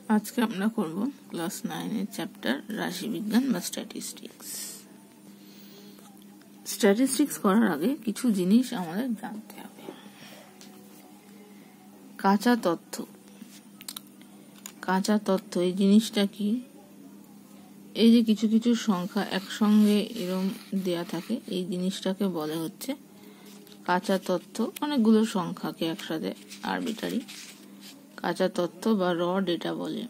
আজকে আমরা করব ক্লাস 9 এর চ্যাপ্টার রাশিবিজ্ঞান বা স্ট্যাটিস্টিক্স। স্ট্যাটিস্টিক্স করার আগে কিছু জিনিস আমাদের জানতে হবে। কাঁচা তথ্য এই জিনিসটা কি? এই যে কিছু কিছু সংখ্যা একসঙ্গে এরকম দেয়া থাকে, এই জিনিসটাকে বলে হচ্ছে কাঁচা তথ্য। অনেকগুলো সংখ্যাকে একসাথে আরবিটারি কাঁচা তথ্য বা র ডেটা বলে।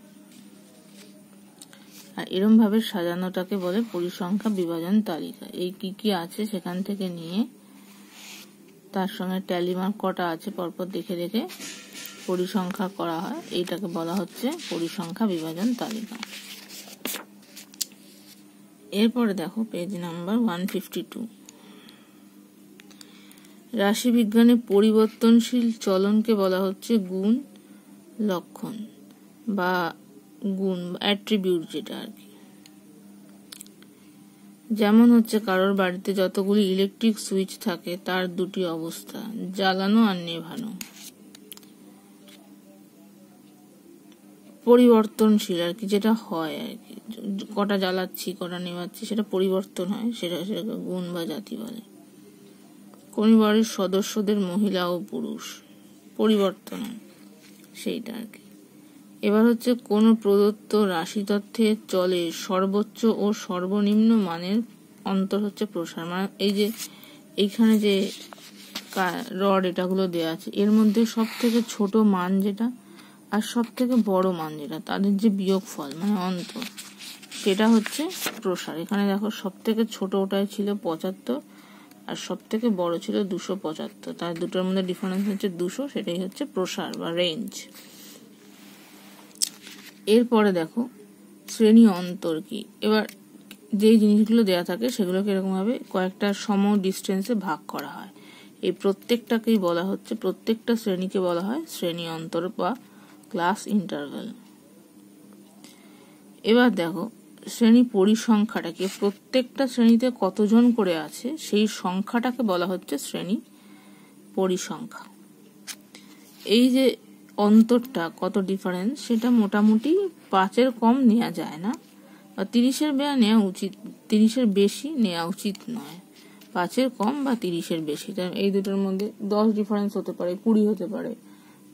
আর এরম ভাবে সাজানোটাকে বলে পরিসংখ্যা বিভাজন তালিকা। এই কি কি আছে সেখান থেকে নিয়ে তার সঙ্গে ট্যালি মার্ক কটা আছে পরপর দেখে দেখে পরিসংখ্যা করা হয়, এইটাকে বলা হচ্ছে পরিসংখ্যা বিভাজন তালিকা। এরপরে দেখো পেজ নাম্বার 152। রাশিবিজ্ঞানে পরিবর্তনশীল চলনকে বলা হচ্ছে গুণ লক্ষণ বা গুণ অ্যাট্রিবিউট, যেটা আর কি। যেমন হচ্ছে কারোর বাড়িতে যতগুলি ইলেকট্রিক সুইচ থাকে তার দুটি অবস্থা, জ্বালানো আর নেভানো। পরিবর্তনশীল আর কি, যেটা হয় আর কি, কটা জ্বালাচ্ছি কটা নেভাচ্ছি সেটা পরিবর্তন হয়, সেটাকে গুণ বা জাতি বলে। কোন বাড়ির সদস্যদের মহিলা ও পুরুষ পরিবর্তন হয়, সেইটা আর কি। এবার হচ্ছে কোন প্রদত্ত রাশিতত্ত্বে চলে সর্বোচ্চ ও সর্বনিম্ন মানের অন্তর হচ্ছে প্রসার। মানে এই যে এইখানে যে র ডেটাগুলো দেওয়া আছে, এর মধ্যে সব থেকে ছোট মান যেটা আর সব থেকে বড় মান যেটা, তাদের যে বিয়োগফল মানে অন্তর, সেটা হচ্ছে প্রসার। এখানে দেখো সব থেকে ছোট ওটাই ছিল 75 আর সব থেকে বড় ছিল 275, তার দুটোর মধ্যে ডিফারেন্স হচ্ছে 200, সেটাই হচ্ছে প্রসার বা রেঞ্জ। এরপরে দেখো শ্রেণী অন্তর কি। এবার যেই জিনিসগুলো দেয়া থাকে সেগুলোকে এরকম ভাবে কয়েকটা সম ডিস্টেন্সে ভাগ করা হয়। এই প্রত্যেকটাকেই বলা হচ্ছে, প্রত্যেকটা শ্রেণীকে বলা হয় শ্রেণী অন্তর বা ক্লাস ইন্টারভ্যাল। এবার দেখো শ্রেণী পরিসংখ্যাটাকে, প্রত্যেকটা শ্রেণীতে কতজন করে আছে সেই সংখ্যাটাকে বলা হচ্ছে শ্রেণী পরিসংখ্যা। এই যে অন্তরটা কত ডিফারেন্স, সেটা মোটামুটি 5-এর কম নেওয়া যায় না, বা 30-এর নেওয়া উচিত, 30-এর বেশি নেওয়া উচিত নয়। 5-এর কম বা 30-এর বেশি, এই দুটোর মধ্যে 10 ডিফারেন্স হতে পারে, 20 হতে পারে,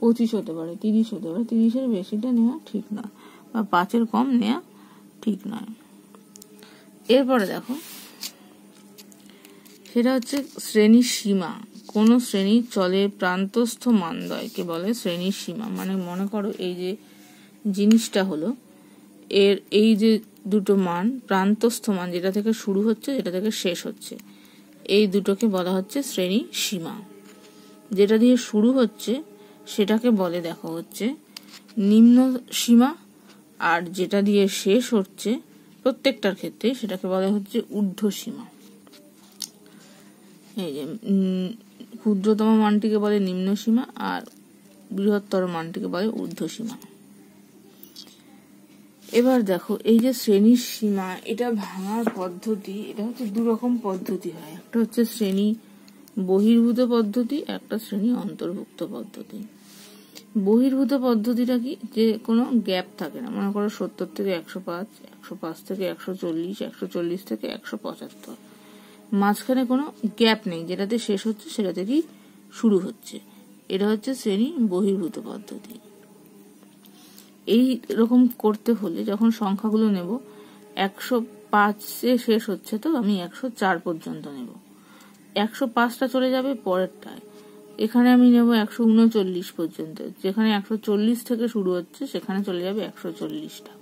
25 হতে পারে, 30 হতে পারে। 30-এর বেশিটা নেওয়া ঠিক না, বা 5-এর কম নেওয়া ঠিক নয়। এরপরে দেখো সেটা হচ্ছে শ্রেণী সীমা। কোন শ্রেণীর চলে প্রান্তস্থ মানদ্বয়কে বলে শ্রেণীর সীমা। মানে মনে করো এই যে জিনিসটা হলো, এর এই যে দুটো মান, প্রান্তস্থ মান যেটা থেকে শুরু হচ্ছে যেটা থেকে শেষ হচ্ছে, এই দুটোকে বলা হচ্ছে শ্রেণী সীমা। যেটা দিয়ে শুরু হচ্ছে সেটাকে বলে দেখো হচ্ছে নিম্ন সীমা, আর যেটা দিয়ে শেষ হচ্ছে প্রত্যেকটার ক্ষেত্রে সেটাকে বলা হচ্ছে ঊর্ধ্ব সীমা। এই যে ক্ষুদ্রতম মানটিকে বলে নিম্ন সীমা আর বৃহত্তর মানটিকে বলে ঊর্ধ্ব সীমা। এবার দেখো এই যে শ্রেণীর সীমা, এটা ভাঙার পদ্ধতি, এটা হচ্ছে দুরকম পদ্ধতি হয়। একটা হচ্ছে শ্রেণী বহির্ভূত পদ্ধতি, একটা শ্রেণী অন্তর্ভুক্ত পদ্ধতি। বহির্ভূত পদ্ধতিটা কি, যে কোনো গ্যাপ থাকে না। মনে করো 70 থেকে 105, 105 থেকে 140, 140 থেকে 175, মাঝখানে কোনো গ্যাপ নেই, যেটাতে শেষ হচ্ছে সেটা থেকেই শুরু হচ্ছে। এটা হচ্ছে শ্রেণী বহির্ভূত পদ্ধতি। এই রকম করতে হলে যখন সংখ্যাগুলো নেব, 105-এ শেষ হচ্ছে তো আমি 104 পর্যন্ত নেব, 105টা চলে যাবে পরেরটায়, এখানে আমি নেব 139 পর্যন্ত, যেখানে 140 থেকে শুরু হচ্ছে সেখানে চলে যাবে 140টা।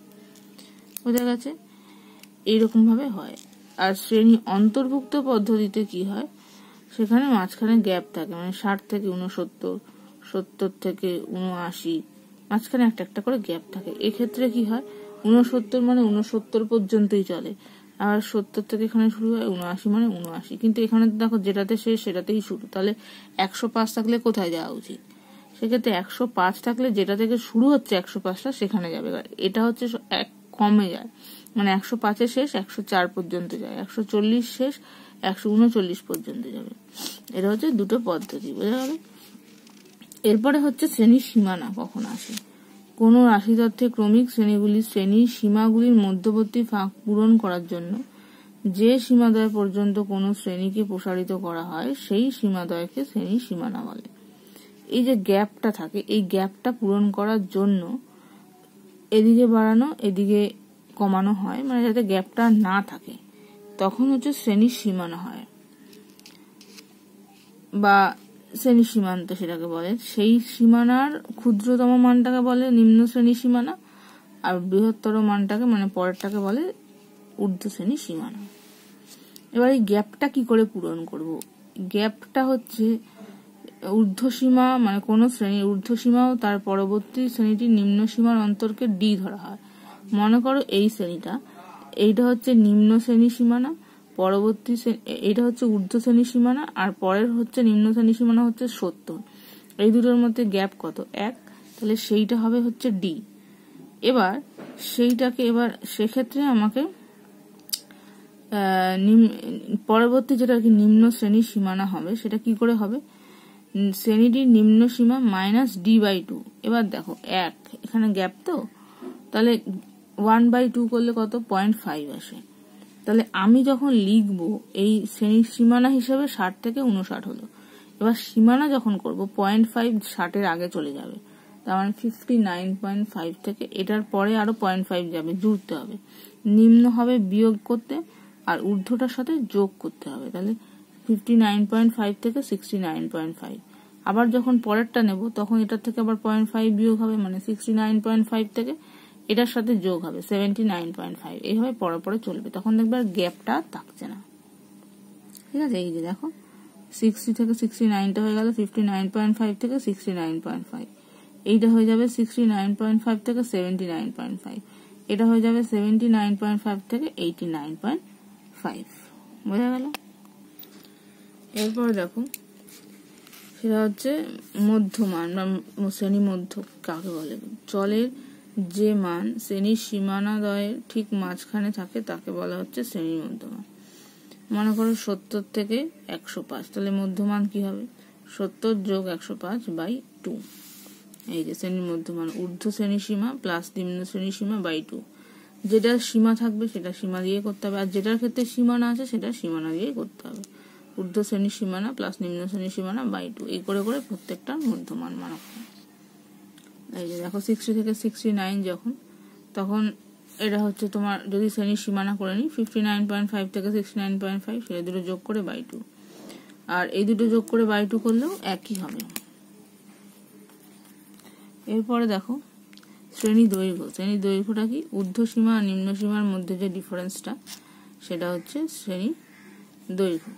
বোঝা গেছে? এইরকম ভাবে হয়। আর শ্রেণী অন্তর্ভুক্ত পদ্ধতিতে কি হয়, সেখানে মাঝখানে গ্যাপ থাকে, মানে 60 থেকে 69, 70 থেকে 79, মাঝখানে একটা একটা করে গ্যাপ থাকে। এক্ষেত্রে কি হয়, 69 মানে 69 পর্যন্তই চলে, আর 70 থেকে এখানে শুরু হয়, 79 মানে 79, কিন্তু এখানে দেখো যেটাতে শেষ সেটাতেই শুরু। তাহলে 105 থাকলে কোথায় যাওয়া উচিত? সেক্ষেত্রে 105 থাকলে যেটা থেকে শুরু হচ্ছে 105টা সেখানে যাবে। এটা হচ্ছে কমে যায়, মানে 105-এ শেষ 104 পর্যন্ত যায়, 140 শেষ 139 পর্যন্ত যাবে। এটা হচ্ছে দুটো পদ্ধতি, বোঝা গেল? এরপরে হচ্ছে শ্রেণীর সীমানা কখন আসে। কোনো রাশিতত্ত্বে ক্রমিক শ্রেণীর সীমাগুলির মধ্যবর্তী ফাঁক পূরণ করার জন্য যে সীমাদ্বয় পর্যন্ত কোনো শ্রেণীকে প্রসারিত করা হয় সেই সীমাদ্বয়কে শ্রেণীর সীমানা বলে। এই যে গ্যাপটা থাকে, এই গ্যাপটা পূরণ করার জন্য এদিকে বাড়ানো এদিকে কমানো হয়, মানে যাতে গ্যাপটা না থাকে, তখন হচ্ছে শ্রেণীর সীমানা হয় বা শ্রেণীর সীমান্ত সেটাকে বলে। সেই সীমানার ক্ষুদ্রতম মানটাকে বলে নিম্ন শ্রেণীর সীমানা, আর বৃহত্তর মানটাকে মানে পরেরটাকে বলে ঊর্ধ্ব শ্রেণীর সীমানা। এবার এই গ্যাপটা কি করে পূরণ করব? গ্যাপটা হচ্ছে ঊর্ধ্বসীমা, মানে কোনো শ্রেণীর ঊর্ধ্বসীমা ও তার পরবর্তী শ্রেণীটির নিম্ন সীমার অন্তরকে ডি ধরা হয়। মনে করো এই শ্রেণীটা, এইটা হচ্ছে নিম্ন শ্রেণীর সীমানা, পরবর্তী এটা হচ্ছে ঊর্ধ্ব শ্রেণীর সীমানা, আর পরের হচ্ছে নিম্ন শ্রেণীর সীমানা হচ্ছে 70। এই দুটোর মধ্যে গ্যাপ কত? 1। তাহলে সেইটা হবে হচ্ছে ডি। এবার সেইটাকে সেক্ষেত্রে আমাকে পরবর্তী যেটা আর কি নিম্ন শ্রেণীর সীমানা হবে, সেটা কি করে হবে? শ্রেণীটির নিম্ন সীমা -d/2। এবার দেখো 1, এখানে গ্যাপ তো, তাহলে 1/2 করলে কত? 0.5 আসে। তাহলে আমি যখন লিখবো এই শ্রেণীর সীমানা হিসেবে 60 থেকে 59 হলো। এবার সীমানা যখন করব 0.5 60-এর আগে চলে যাবে, তার মানে 59.5 থেকে এটার পরে আরো 0.5 যাবে, জুড়তে হবে। নিম্ন হবে বিয়োগ করতে, আর ঊর্ধ্বটার সাথে যোগ করতে হবে। তাহলে 59.5 থেকে 69.5। আবার যখন পরেরটা নেব তখন এটার থেকে আবার 0.5 বিয়োগ হবে, মানে 69.5 থেকে এটার সাথে যোগ হবে 79.5। এইভাবে পরে চলবে, তখন দেখবে আর গ্যাপটা থাকছে না। ঠিক আছে, এই যে দেখো 60 থেকে 69টা হয়ে গেল 59.5 থেকে 69.5, এইটা হয়ে যাবে 69.5 থেকে 79.5, এটা হয়ে যাবে 79.5 থেকে 89.5। বোঝা গেল? এরপরে দেখো, সেটা হচ্ছে মধ্যমান বা শ্রেণী মধ্য কাকে বলে? জলের যে মান শ্রেণীর সীমানাদ্বয়ের ঠিক মাঝখানে থাকে তাকে বলা হচ্ছে শ্রেণীর মধ্যমান। মনে করো 70 থেকে 105, তাহলে মধ্যমান কি হবে? 70 যোগ 105/2। এই যে শ্রেণীর মধ্যমান, ঊর্ধ্ব শ্রেণীর সীমা প্লাস নিম্ন শ্রেণীর সীমা /2। যেটা সীমা থাকবে সেটা সীমা দিয়ে করতে হবে, আর যেটার ক্ষেত্রে সীমানা আছে সেটা সীমানা দিয়ে করতে হবে। ঊর্ধ্ব শ্রেণীর সীমানা প্লাস নিম্ন শ্রেণীর সীমানা /2, এই করে করে প্রত্যেকটা মধ্যমান মান। এই যে দেখো 60 থেকে 69 যখন, তখন এটা হচ্ছে তোমার যদি শ্রেণীর সীমানা করে নিই 59.5 থেকে 69.5, সেটা দুটো যোগ করে /2, আর এই দুটো যোগ করে /2 করলেও একই হবে। এরপরে দেখো শ্রেণী দৈর্ঘ্য। শ্রেণী দৈর্ঘ্যটা কি? ঊর্ধ্ব সীমা আর নিম্ন সীমার মধ্যে যে ডিফারেন্সটা, সেটা হচ্ছে শ্রেণী দৈর্ঘ্য।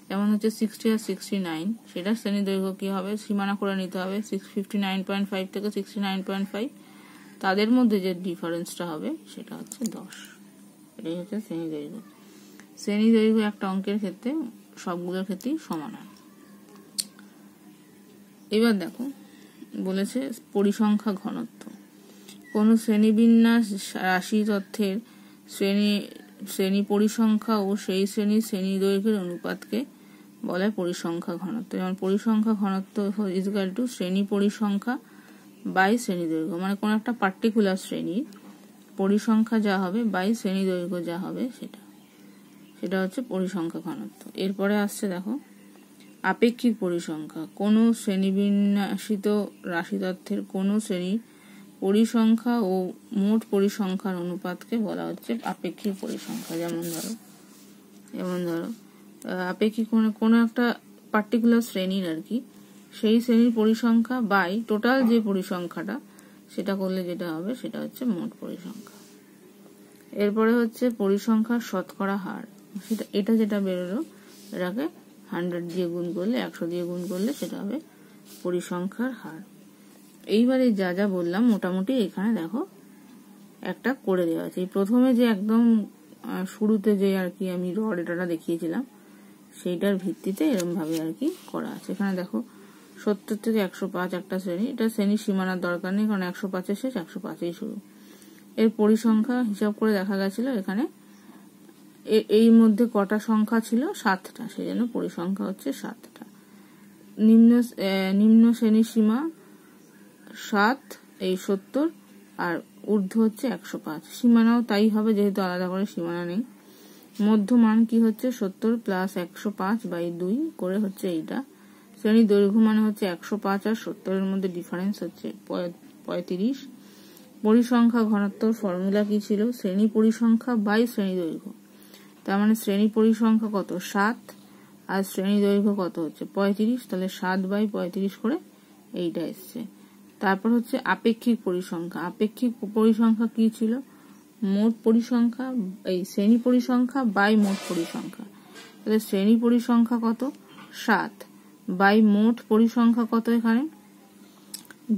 যেমন হচ্ছে 60 আর 69, সেটা শ্রেণী দৈর্ঘ্য কি হবে? সীমানা করে নিতে হবে 59.5 থেকে 69.5, তাদের মধ্যে যে ডিফারেন্সটা হবে সেটা হচ্ছে 10। এটাই হচ্ছে শ্রেণী দৈর্ঘ্য। শ্রেণী দৈর্ঘ্য একটা অঙ্কের ক্ষেত্রে সবগুলোর ক্ষেত্রেই সমান হয়। এবার দেখো বলেছে পরিসংখ্যা ঘনত্ব। কোন শ্রেণীবিন্যাস রাশি তথ্যের শ্রেণী পরিসংখ্যা ও সেই শ্রেণী দৈর্ঘ্যের অনুপাতকে বলে পরিসংখ্যা ঘনত্ব। যেমন পরিসংখ্যা ঘনত্ব ইকুয়াল টু শ্রেণী পরিসংখ্যা বাই শ্রেণী দৈর্ঘ্য, মানে কোন একটা পার্টিকুলার শ্রেণীর পরিসংখ্যা যা হবে বাই শ্রেণী দৈর্ঘ্য যা হবে সেটা হচ্ছে পরিসংখ্যা ঘনত্ব। এরপরে আসছে দেখো আপেক্ষিক পরিসংখ্যা। কোন শ্রেণীবিন্যাসিত রাশিতত্ত্বের কোন শ্রেণীর পরিসংখ্যা ও মোট পরিসংখ্যার অনুপাতকে বলা হচ্ছে আপেক্ষিক পরিসংখ্যা। যেমন ধরো আপেক্ষিক মানে কোনো একটা পার্টিকুলার শ্রেণীর আর কি, সেই শ্রেণীর পরিসংখ্যা বাই টোটাল যে পরিসংখ্যাটা, সেটা করলে যেটা হবে সেটা হচ্ছে মোট পরিসংখ্যা। এরপরে হচ্ছে পরিসংখ্যার শতকরা হার। এটা যেটা বেরোলো এটাকে 100 দিয়ে গুণ করলে, 100 দিয়ে গুণ করলে সেটা হবে পরিসংখ্যার হার। এইবারে যা যা বললাম মোটামুটি এখানে দেখো একটা করে দেওয়া আছে। প্রথমে যে একদম শুরুতে যে আর কি আমি ডেটাটা দেখিয়েছিলাম, সেইটার ভিত্তিতে এরকম ভাবে আর কি করা আছে। এখানে দেখো 70 থেকে 105 একটা শ্রেণী, এটা শ্রেণীর সীমানার দরকার নেই, কারণ 105 শেষ, 105 শুরু। এর পরিসংখ্যা হিসাব করে দেখা গেছিল এখানে এই মধ্যে কটা সংখ্যা ছিল? 7টা, সেই জন্য পরিসংখ্যা হচ্ছে 7টা। নিম্ন শ্রেণীর সীমা 7 এই 70 আর ঊর্ধ্ব হচ্ছে 105। সীমানাও তাই হবে, যেহেতু আলাদা করে সীমানা নেই। মধ্যমান কি হচ্ছে 70 প্লাস 105/2 করে হচ্ছে এইটা। শ্রেণী দৈর্ঘ্য মানে হচ্ছে 105 আর 70 এর মধ্যে ডিফারেন্স হচ্ছে 35। পরিসংখ্যা ঘনত্বর ফর্মুলা কি ছিল? শ্রেণী পরিসংখ্যা বাই শ্রেণী দৈর্ঘ্য। তার মানে শ্রেণী পরিসংখ্যা কত? 7 আর শ্রেণী দৈর্ঘ্য কত হচ্ছে? 35। তাহলে 7/35 করে এইটা এসছে। তারপর হচ্ছে আপেক্ষিক পরিসংখ্যা। আপেক্ষিক পরিসংখ্যা কি ছিল? মোট পরিসংখ্যা, এই শ্রেণী পরিসংখ্যা বাই মোট পরিসংখ্যা। তাহলে শ্রেণী পরিসংখ্যা কত? 7 বাই মোট পরিসংখ্যা কত? এখানে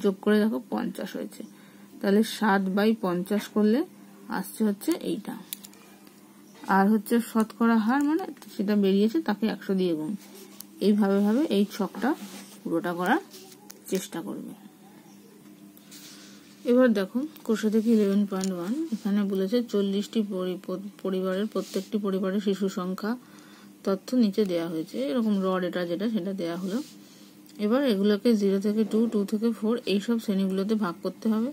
যোগ করে দেখো 50 হয়েছে। তাহলে 7/50 করলে আসছে হচ্ছে এইটা। আর হচ্ছে শতকরা হার মানে সেটা বেরিয়েছে, তাকে 100 দিয়ে গুণ। এইভাবে এই ছকটা পুরোটা করার চেষ্টা করবে। এবার দেখো কোষা থেকে 11.1 এখানে বলেছে 40টি পরিবারের প্রত্যেকটি পরিবারের শিশু সংখ্যা তথ্য নিচে দেয়া হয়েছে। এরকম র ডেটা সেটা দেয়া হলো। এবার এগুলোকে 0 থেকে 2, 2 থেকে 4 এইসব শ্রেণীগুলোতে ভাগ করতে হবে।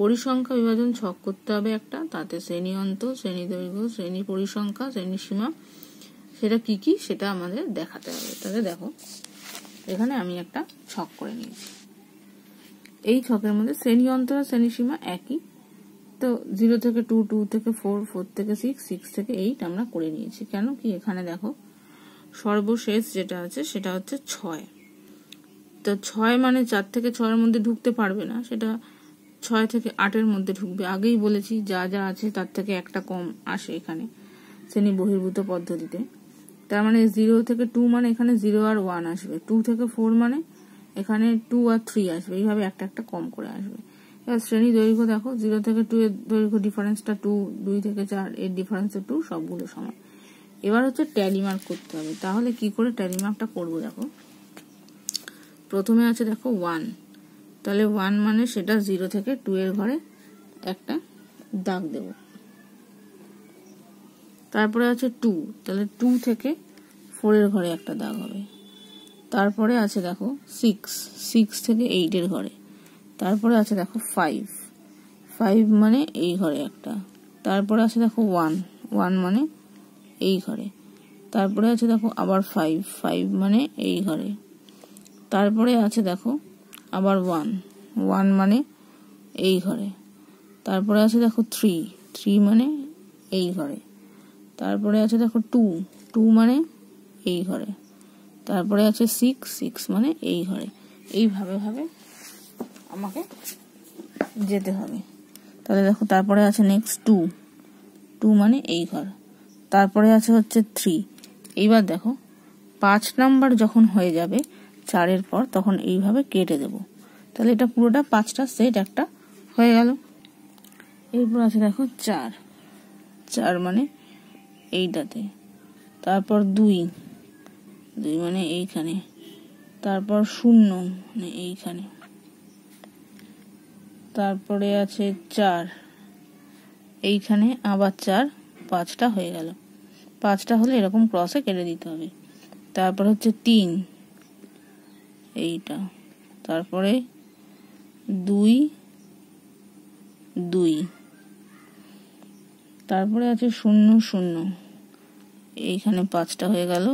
পরিসংখ্যা বিভাজন ছক করতে হবে একটা, তাতে শ্রেণী অন্ত, শ্রেণী দৈর্ঘ্য, শ্রেণী পরিসংখ্যা, শ্রেণী সীমা সেটা কি কি সেটা আমাদের দেখাতে হবে। তাহলে দেখো এখানে আমি একটা ছক করে নিয়েছি। এই ছকের মধ্যে শ্রেণী অন্তর আর শ্রেণী সীমা একই, তো 0 থেকে 2, 2 থেকে 4, 4 থেকে 6, 6 থেকে 8 আমরা করে নিয়েছি। কেন কি এখানে দেখো সর্বশেষ যেটা আছে সেটা হচ্ছে 6। তো 6 মানে 4 থেকে 6 এর মধ্যে ঢুকতে পারবে না, সেটা 6 থেকে 8 এর মধ্যে ঢুকবে। আগেই বলেছি যা যা আছে তার থেকে একটা কম আসে এখানে শ্রেণী বহির্ভূত পদ্ধতিতে। তার মানে 0 থেকে 2 মানে এখানে 0 আর 1 আসবে। 2 থেকে 4 মানে এখানে 2 আর 3 আসবে। এইভাবে একটা একটা কম করে আসবে। এবার শ্রেণী দৈর্ঘ্য দেখো 0 থেকে 2 এর দৈর্ঘ্য ডিফারেন্সটা 2, 2 থেকে 4 এর ডিফারেন্স 2, সবগুলো সমান। এবার হচ্ছে ট্যালি মার্ক করতে হবে। তাহলে কি করে ট্যালি মার্কটা করবো? দেখো প্রথমে আছে দেখো 1, তাহলে 1 মানে সেটা 0 থেকে 2 এর ঘরে একটা দাগ দেব। তারপরে আছে 2, তাহলে 2 থেকে 4 এর ঘরে একটা দাগ হবে। তারপরে আছে দেখো 6, 6 থেকে 8 এর ঘরে। তারপরে আছে দেখো 5, 5 মানে এই ঘরে একটা। তারপরে আছে দেখো 1, 1 মানে এই ঘরে। তারপরে আছে দেখো আবার 5, 5 মানে এই ঘরে। তারপরে আছে দেখো আবার 1, 1 মানে এই ঘরে। তারপরে আছে দেখো 3, 3 মানে এই ঘরে। তারপরে আছে দেখো 2, 2 মানে এই ঘরে। তারপরে আছে 6, 6 মানে এই ঘরে। এইভাবে আমাকে যেতে হবে। তাহলে দেখো তারপরে আছে নেক্সট 2, 2 মানে এই ঘর। তারপরে আছে হচ্ছে 3। এইবার দেখো 5 নাম্বার যখন হয়ে যাবে 4 এর পর, তখন এইভাবে কেটে দেব। তাহলে এটা পুরোটা 5টা সেট একটা হয়ে গেল। এরপর আছে দেখো 4, 4 মানে এইটাতে। তারপর 2, 2 মানে এইখানে। তারপর 0 মানে এইখানে। তারপরে আছে 4, এইখানে আবার 4, 5টা হয়ে গেল। 5টা হলে এরকম ক্রসে কেটে দিতে হবে। তারপর হচ্ছে 3, এইটা। তারপরে 2, 2। তারপরে আছে 0, 0, এইখানে 5টা হয়ে গেল,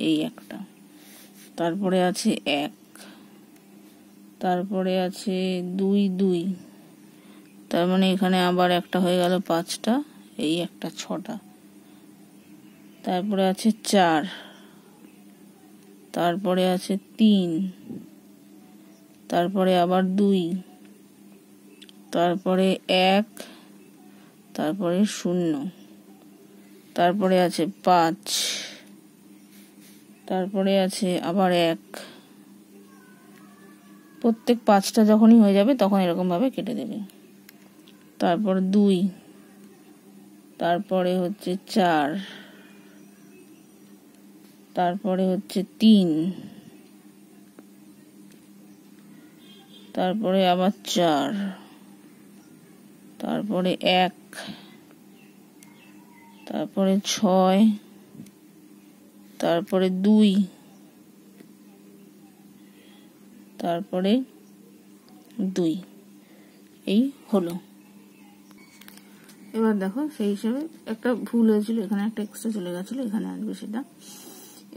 এই একটা। তারপরে আছে 1, তারপরে আছে 2, 2, তার মানে এখানে আবার একটা হয়ে গেল 5টা, এই একটা 6টা। তারপরে আছে 4, তারপরে আছে 3, তারপরে আবার 2, তারপরে 1, তারপরে 0, তারপরে আছে 5, তারপরে আছে আবার 1। প্রত্যেক 5টা যখনই হয়ে যাবে তখন এরকম ভাবে কেটে দেবে। তারপর 2, তারপরে হচ্ছে 4, তারপরে হচ্ছে 3, তারপরে আবার 4, তারপরে 1, তারপরে 6, তারপরে 2, তারপরে 2। এই হলো। এবার দেখো সেই হিসেবে একটা ভুল হয়েছিল, এখানে একটা এক্সট্রা চলে গেছিলো, এখানে আসবে সেটা।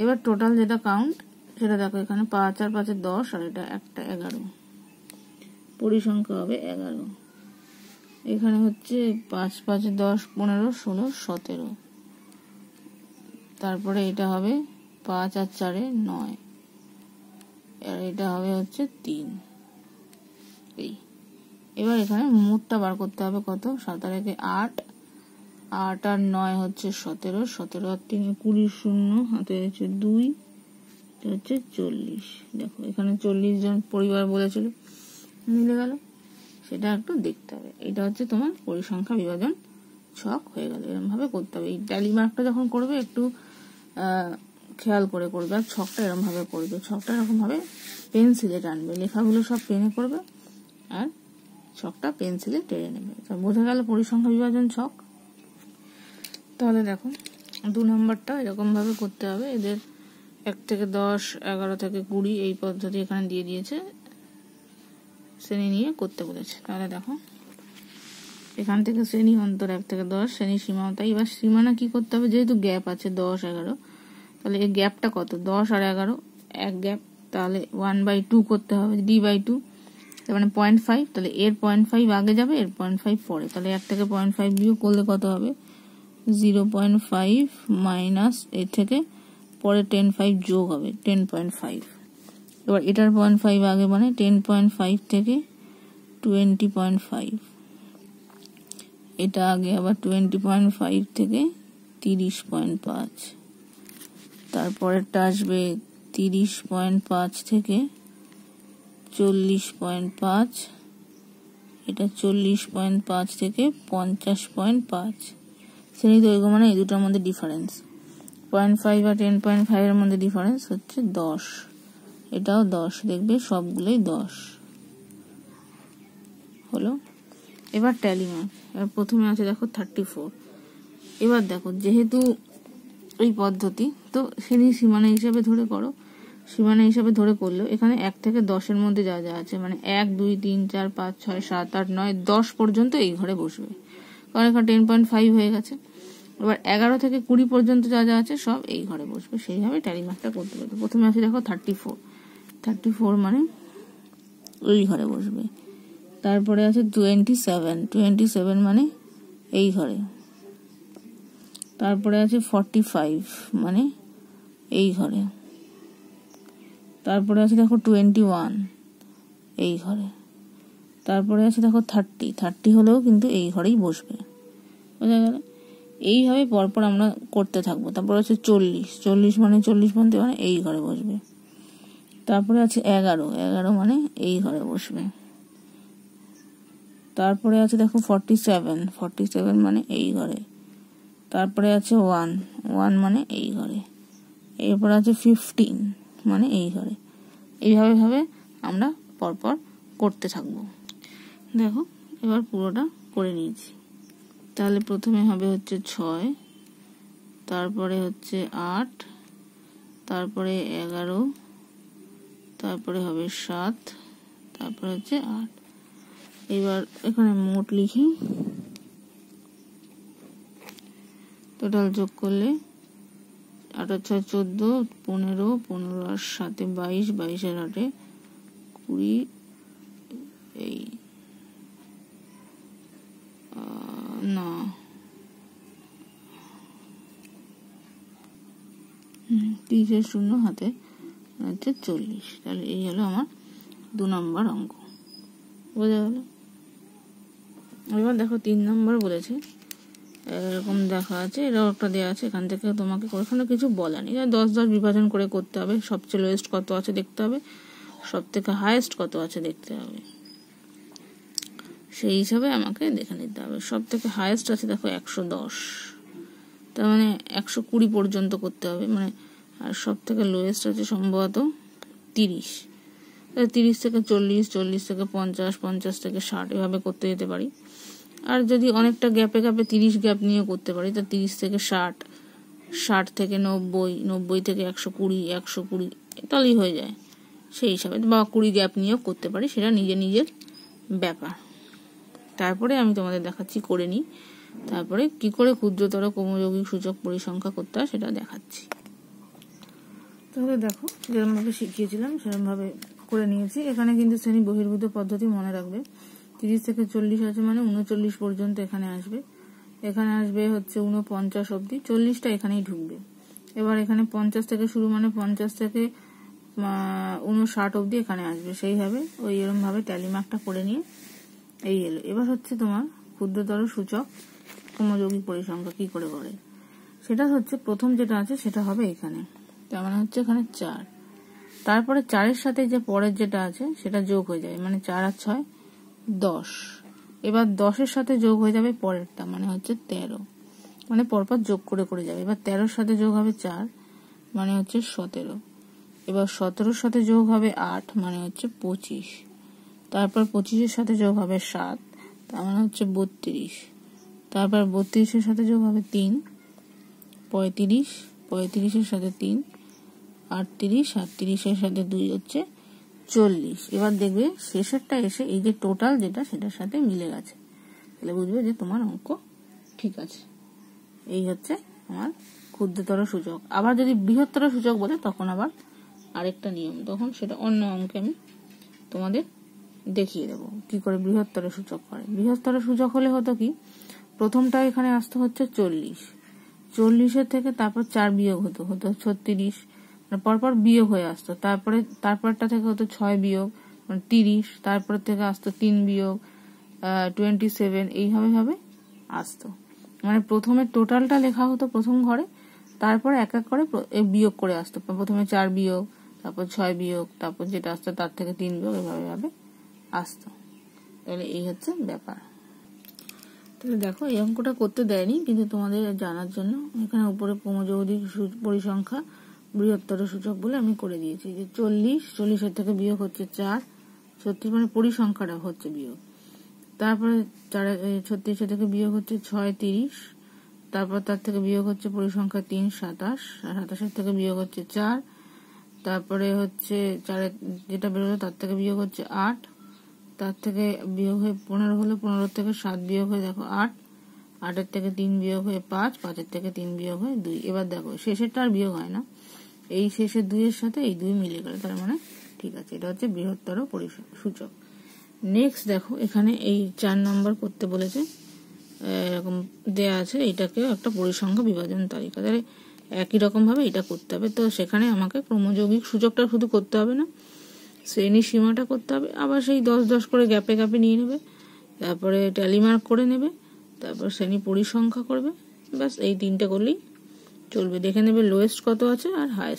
এবার টোটাল যেটা কাউন্ট সেটা দেখো, এখানে 5 আর 5 10, আর এটা একটা 11, পরিসংখ্যা হবে 11। এখানে হচ্ছে 5 5 10 15 16 17, তারপরে এটা হবে 5 আর 4 9, আর এটা হবে হচ্ছে 3। এই এবার এখানে মোটটা বার করতে হবে কত, 7 আর 1 8, 8 আর 9 হচ্ছে 17, 17 আর 3 20, শূন্য হাতে হচ্ছে 2, এটা হচ্ছে 40। দেখো এখানে 40 জন পরিবার বলেছিল, মিলে গেল, সেটা একটু দেখতে হবে। এটা হচ্ছে তোমার পরিসংখ্যা বিভাজন ছক হয়ে গেল। এরকম ভাবে করতে হবে। এই ট্যালি মার্কটা যখন করবে একটু খেয়াল করে করবে, আর ছকটা এরকম ভাবে করবে। ছকটা এরকম ভাবে পেন্সিলে টানবে, লেখাগুলো সব পেনে করবে আর ছকটা পেন্সিলে টেনে নেবে। বোঝা গেল পরিসংখ্যা বিভাজন ছক। তাহলে দেখো 2 নম্বরটা এরকম ভাবে করতে হবে। এদের 1 থেকে 10, 11 থেকে 20 এই পদ্ধতি এখানে দিয়ে দিয়েছে, শ্রেণী নিয়ে করতে বলেছে। তাহলে দেখো এখান থেকে শ্রেণী অন্তর 1 থেকে 10, শ্রেণী সীমানা। এবার সীমানা কি করতে হবে, যেহেতু গ্যাপ আছে 10 11, তাহলে এই গ্যাপটা কত, 10 আর 11 এক গ্যাপ, তাহলে 1/2 করতে হবে, d/2, তার মানে 0.5। তাহলে এর 0.5 আগে যাবে, এর 0.5 পরে, তাহলে 1 থেকে 0.5 বিয়োগ করলে কত হবে, 0.5 মাইনাস এর থেকে পরে 10.5 যোগ হবে 10.5। এবার এটার 0.5 আগে, মানে 10.5 থেকে 20.5, এটা আগে আবার 20.5 থেকে 30.5, তারপরেরটা আসবে 30.5 থেকে 40.5, এটা 40.5 থেকে 50.5। শ্রেণী দৈর্ঘ্য মানে এই দুটোর মধ্যে ডিফারেন্স, 0.5 আর 10.5 এর মধ্যে ডিফারেন্স হচ্ছে 10, এটাও 10, দেখবে সবগুলোই 10 হলো। এবার ট্যালি মার্ক। এবার প্রথমে আছে দেখো 34। এবার দেখো যেহেতু এই পদ্ধতি, তো শ্রেণী সীমানা হিসাবে ধরে করো, সীমানা হিসাবে ধরে করলেও এখানে 1 থেকে 10 এর মধ্যে যা যা আছে, মানে 1 2 3 4 5 6 7 8 9 10 পর্যন্ত এই ঘরে বসবে, কারণ এখানে 10.5 হয়ে গেছে। এবার 11 থেকে 20 পর্যন্ত যা যা আছে সব এই ঘরে বসবে, সেইভাবে ট্যালি মার্কটা করতে পারবে। প্রথমে আছে দেখো 34 মানে এই ঘরে বসবে। তারপরে আছে 27 মানে এই ঘরে। তারপরে আছে 45 মানে এই ঘরে। তারপরে আছে দেখো 21 এই ঘরে। তারপরে আছে দেখো 30 হলেও কিন্তু এই ঘরেই বসবে, বোঝা গেল। এইভাবে পরপর আমরা করতে থাকবো। তারপরে আছে 40 মানে 40 পর্যন্ত মানে এই ঘরে বসবে। তারপরে আছে 11 মানে এই ঘরে বসবে। তারপরে আছে দেখো 47 মানে এই ঘরে। তারপরে আছে 1 মানে এই ঘরে। এরপর আছে 15 মানে এই ঘরে। এইভাবে আমরা পরপর করতে থাকবো। দেখো এবার পুরোটা করে নিয়েছি। তাহলে প্রথমে হবে হচ্ছে 6, তারপরে হচ্ছে 8, তারপরে 11, তারপরে হবে 7, তারপরে হচ্ছে 8। এবার এখানে মোট লিখি, টোটাল যোগ করলে 8 আর 6 14, 15, 15 আর 7 22, 22 আর 8 20, এই না 30 শূন্য হাতে হচ্ছে 40। তাহলে এই হলো আমার 2 নম্বর অঙ্ক, বোঝা গেল। এবার দেখো 3 নম্বর বলেছে, এরকম দেখা আছে, এরাও একটা দেওয়া আছে, এখান থেকে তোমাকে ওখানে কিছু বলা নেই, 10 বিভাজন করে করতে হবে। সবচেয়ে লোয়েস্ট কত আছে দেখতে হবে, সব থেকে হাইয়েস্ট কত আছে দেখতে হবে, সেই হিসাবে আমাকে দেখে নিতে হবে। সব থেকে হাইয়েস্ট আছে দেখো 110, তার মানে 120 পর্যন্ত করতে হবে, মানে। আর সব থেকে লোয়েস্ট আছে সম্ভবত 30, 30 থেকে 40, 40 থেকে 50, 50 থেকে 60 এভাবে করতে যেতে পারি। আর যদি অনেকটা গ্যাপে 30 গ্যাপ নিয়ে করতে পারি, তা 30 থেকে 60, 60 থেকে 90, 90 থেকে 120, 120 তাহলেই হয়ে যায়। সেই হিসাবে বা 20 গ্যাপ নিয়েও করতে পারি, সেটা নিজের ব্যাপার। তারপরে আমি তোমাদের দেখাচ্ছি করে নিই, তারপরে কি করে ক্ষুদ্রতর ক্রমযৌগিক সূচক পরিসংখ্যা করতে হয় সেটা দেখাচ্ছি। তাহলে দেখো, যেরকমভাবে শিখিয়েছিলাম সেরকমভাবে করে নিয়েছি। এখানে কিন্তু শ্রেণী বহির্ভূত পদ্ধতি মনে রাখবে। 30 থেকে 40 আছে মানে 39 পর্যন্ত এখানে আসবে। এখানে আসবে হচ্ছে 49 অবধি, 40টা এখানেই ঢুকবে। এবার এখানে 50 থেকে শুরু মানে 50 থেকে 59 অবধি এখানে আসবে। সেইভাবে ওই এরকম ভাবে ট্যালি মার্কটা করে নিয়ে এই এলো। এবার হচ্ছে তোমার ক্ষুদ্রতর সূচক ক্রমযৌগিক পরিসংখ্যা কি করে করে, সেটা হচ্ছে প্রথম যেটা আছে সেটা হবে এখানে, তার মানে হচ্ছে এখানে 4, তারপরে 4-এর সাথে যে পরের যেটা আছে সেটা যোগ হয়ে যাবে, মানে 4 আর 6 10। এবার 10-এর সাথে যোগ হয়ে যাবে পরেরটা, মানে হচ্ছে 13, মানে পরপর যোগ করে করে যাবে। এবার 13-এর সাথে যোগ হবে 4, মানে হচ্ছে 17। এবার 17-এর সাথে যোগ হবে 8, মানে হচ্ছে 25। তারপর 25-এর সাথে যোগ হবে 7, তার মানে হচ্ছে 32। তারপর 32-এর সাথে যোগ হবে 3, 35, 35-এর সাথে 3 38, 38-এর সাথে 2 হচ্ছে 40। এবার দেখবে শেষেরটা এসে এই যে টোটাল যেটা সেটার সাথে মিলে গেছে, তাহলে বুঝবে যে তোমার অঙ্ক ঠিক আছে। এই হচ্ছে আমার ক্ষুদ্রতর সূচক। আবার যদি বৃহত্তর সূচক বলে তখন আবার আরেকটা নিয়ম, তখন সেটা অন্য অঙ্কে আমি তোমাদের দেখিয়ে দেবো কি করে বৃহত্তর সূচক করে। বৃহত্তর সূচক হলে হতো কি, প্রথমটা এখানে আসতে হচ্ছে 40, 40-এর থেকে তারপর 4 বিয়োগ হতো 36, মানে পরপর বিয়োগ হয়ে আসতো। তারপরটা থেকে হতো 6 বিয়োগ মানে 30, তারপর থেকে আসতো 3 বিয়োগ 27, এইভাবে আসতো। মানে প্রথমে টোটালটা লেখা হতো প্রথম ঘরে, তারপর এক এক করে বিয়োগ করে আসতো। প্রথমে 4 বিয়োগ, তারপর 6 বিয়োগ, তারপর যেটা আসতো তার থেকে 3 বিয়োগ, এভাবে আসতো। তাহলে এই হচ্ছে ব্যাপার। তাহলে দেখো, এই অঙ্কটা করতে দেয়নি কিন্তু তোমাদের জানার জন্য এখানে উপরে ক্রমযৌগিক পরিসংখ্যা বৃহত্তর সূচক বলে আমি করে দিয়েছি যে 40-এর থেকে বিয়োগ হচ্ছে 4, 36 মানে পরিসংখ্যাটা হচ্ছে বিয়োগ। তারপরে 36 থেকে বিয়োগ হচ্ছে 6, 30, তারপর তার থেকে বিয়োগ হচ্ছে পরিসংখ্যা 3, 27, 27-এর থেকে বিয়োগ হচ্ছে 4, তারপরে হচ্ছে 4 যেটা বেরোলো তার থেকে বিয়োগ হচ্ছে 8, তার থেকে বিয়োগ হয়ে 15 হলে 15 থেকে 7 বিয়োগ হয়ে দেখো 8, 8-এর থেকে 3 বিয়োগ হয়ে 5, 5-এর থেকে 3 বিয়োগ হয়ে 2। এবার দেখো শেষেরটা আর বিয়োগ হয় না, এই শেষের 2-এর সাথে এই 2 মিলে গেল, তার মানে ঠিক আছে। এটা হচ্ছে বৃহত্তর সূচক। নেক্সট দেখো, এখানে এই 4 নম্বর করতে বলেছে, এরকম দেয়া আছে, এটাকেও একটা পরিসংখ্যা বিভাজন তালিকা, তাহলে একই রকম ভাবে এটা করতে হবে। তো সেখানে আমাকে ক্রমযৌগিক সূচকটা শুধু করতে হবে না, শ্রেণী সীমাটা করতে হবে, আবার সেই 10-10 করে গ্যাপে গ্যাপে নিয়ে নেবে, তারপরে ট্যালি মার্ক করে নেবে, তারপর শ্রেণী পরিসংখ্যা করবে, ব্যাস এই 3টে করলেই চলবে। দেখে নেবে লোয়েস্ট কত আছে আর হায়েস্ট